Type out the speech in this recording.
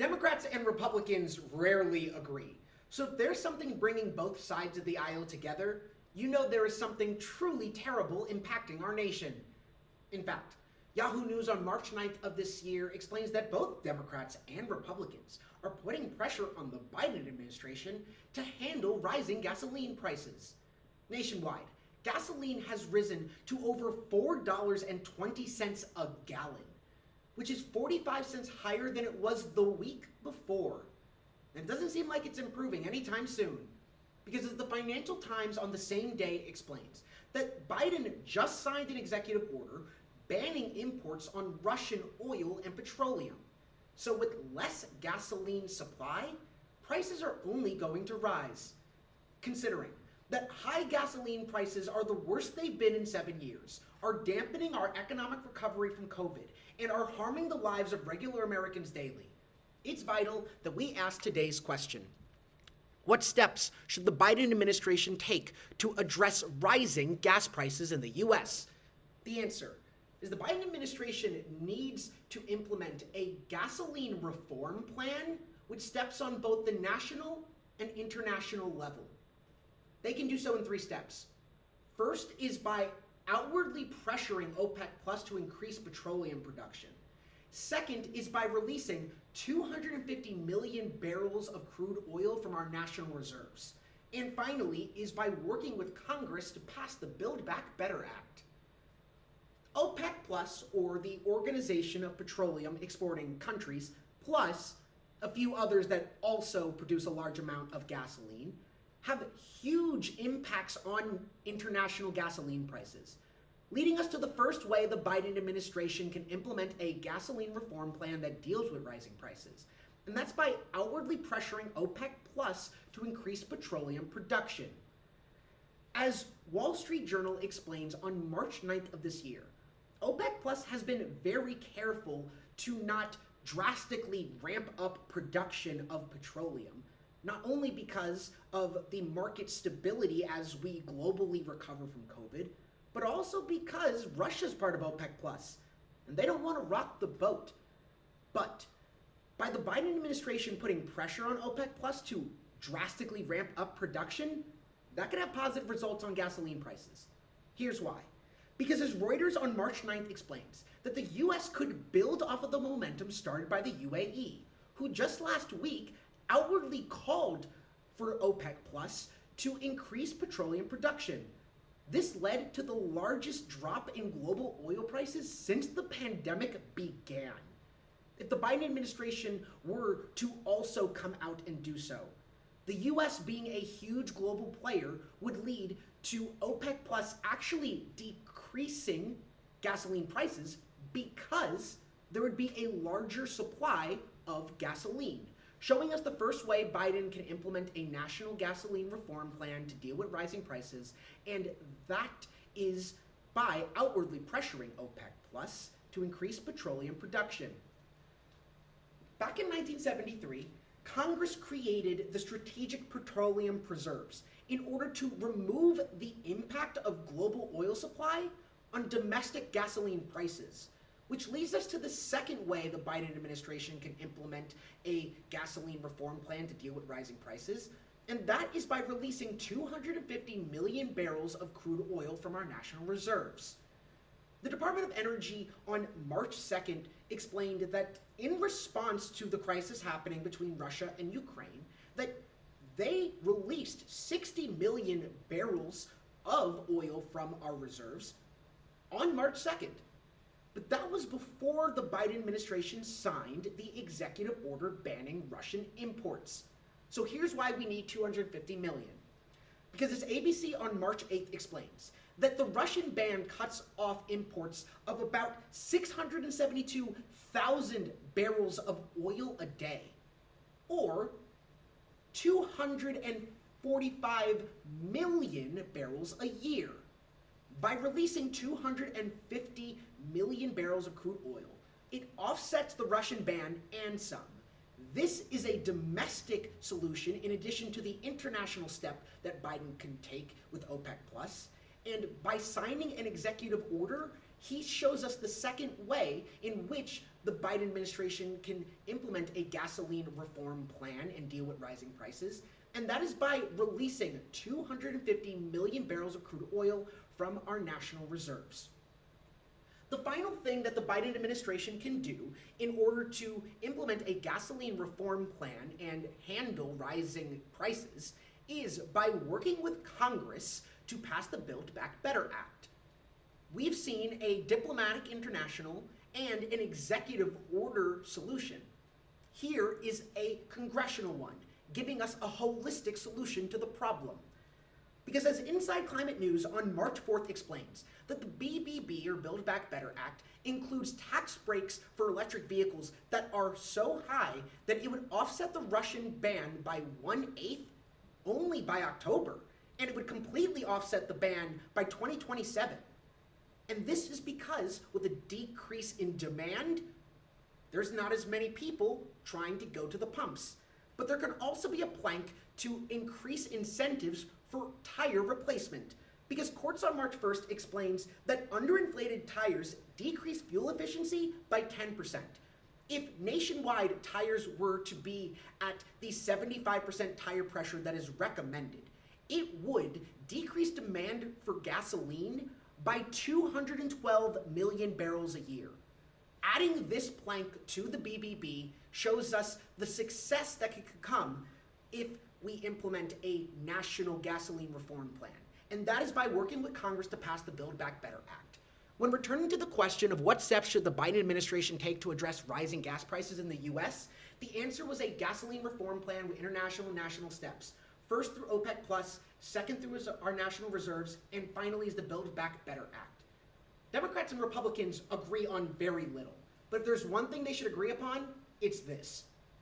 Democrats and Republicans rarely agree. So if there's something bringing both sides of the aisle together, you know there is something truly terrible impacting our nation. In fact, Yahoo News on March 9th of this year explains that both Democrats and Republicans are putting pressure on the Biden administration to handle rising gasoline prices. Nationwide, gasoline has risen to over $4.20 a gallon, which is 45 cents higher than it was the week before. And it doesn't seem like it's improving anytime soon, because as the Financial Times on the same day explains, that Biden just signed an executive order banning imports on Russian oil and petroleum. So with less gasoline supply, prices are only going to rise. Considering that high gasoline prices are the worst they've been in 7 years, are dampening our economic recovery from COVID, and are harming the lives of regular Americans daily, it's vital that we ask today's question. What steps should the Biden administration take to address rising gas prices in the U.S.? The answer is the Biden administration needs to implement a gasoline reform plan with steps on both the national and international level. They can do so in 3 steps. First is by outwardly pressuring OPEC Plus to increase petroleum production. Second is by releasing 250 million barrels of crude oil from our national reserves. And finally is by working with Congress to pass the Build Back Better Act. OPEC Plus, or the Organization of Petroleum Exporting Countries, plus a few others that also produce a large amount of gasoline, have huge impacts on international gasoline prices, leading us to the first way the Biden administration can implement a gasoline reform plan that deals with rising prices. And that's by outwardly pressuring OPEC Plus to increase petroleum production. As Wall Street Journal explains on March 9th of this year, OPEC Plus has been very careful to not drastically ramp up production of petroleum, not only because of the market stability as we globally recover from COVID, but also because Russia's part of OPEC Plus, and they don't want to rock the boat. But by the Biden administration putting pressure on OPEC Plus to drastically ramp up production, that could have positive results on gasoline prices. Here's why. Because as Reuters on March 9th explains, that the US could build off of the momentum started by the UAE, who just last week outwardly called for OPEC Plus to increase petroleum production. This led to the largest drop in global oil prices since the pandemic began. If the Biden administration were to also come out and do so, the US being a huge global player would lead to OPEC Plus actually decreasing gasoline prices because there would be a larger supply of gasoline, showing us the first way Biden can implement a national gasoline reform plan to deal with rising prices, and that is by outwardly pressuring OPEC Plus to increase petroleum production. Back in 1973, Congress created the Strategic Petroleum Preserves in order to remove the impact of global oil supply on domestic gasoline prices, which leads us to the second way the Biden administration can implement a gasoline reform plan to deal with rising prices, and that is by releasing 250 million barrels of crude oil from our national reserves. The Department of Energy on March 2nd explained that in response to the crisis happening between Russia and Ukraine, that they released 60 million barrels of oil from our reserves on March 2nd. But that was before the Biden administration signed the executive order banning Russian imports. So here's why we need 250 million. Because as ABC on March 8th explains, that the Russian ban cuts off imports of about 672,000 barrels of oil a day, or 245 million barrels a year. By releasing 250 million barrels of crude oil, it offsets the Russian ban and some. This is a domestic solution in addition to the international step that Biden can take with OPEC Plus. And by signing an executive order, he shows us the second way in which the Biden administration can implement a gasoline reform plan and deal with rising prices, and that is by releasing 250 million barrels of crude oil from our national reserves. The final thing that the Biden administration can do in order to implement a gasoline reform plan and handle rising prices is by working with Congress to pass the Build Back Better Act. We've seen a diplomatic international and an executive order solution. Here is a congressional one, giving us a holistic solution to the problem. Because as Inside Climate News on March 4th explains, that the BBB, or Build Back Better Act, includes tax breaks for electric vehicles that are so high that it would offset the Russian ban by 1/8 only by October, and it would completely offset the ban by 2027. And this is because with a decrease in demand, there's not as many people trying to go to the pumps. But there can also be a plank to increase incentives for tire replacement, because Courts on March 1st explains that underinflated tires decrease fuel efficiency by 10%. If nationwide tires were to be at the 75% tire pressure that is recommended, it would decrease demand for gasoline by 212 million barrels a year. Adding this plank to the BBB shows us the success that could come if we implement a national gasoline reform plan, and that is by working with Congress to pass the Build Back Better Act. When returning to the question of what steps should the Biden administration take to address rising gas prices in the US, the answer was a gasoline reform plan with international and national steps. First through OPEC+, second through our national reserves, and finally is the Build Back Better Act. Democrats and Republicans agree on very little, but if there's one thing they should agree upon, it's this.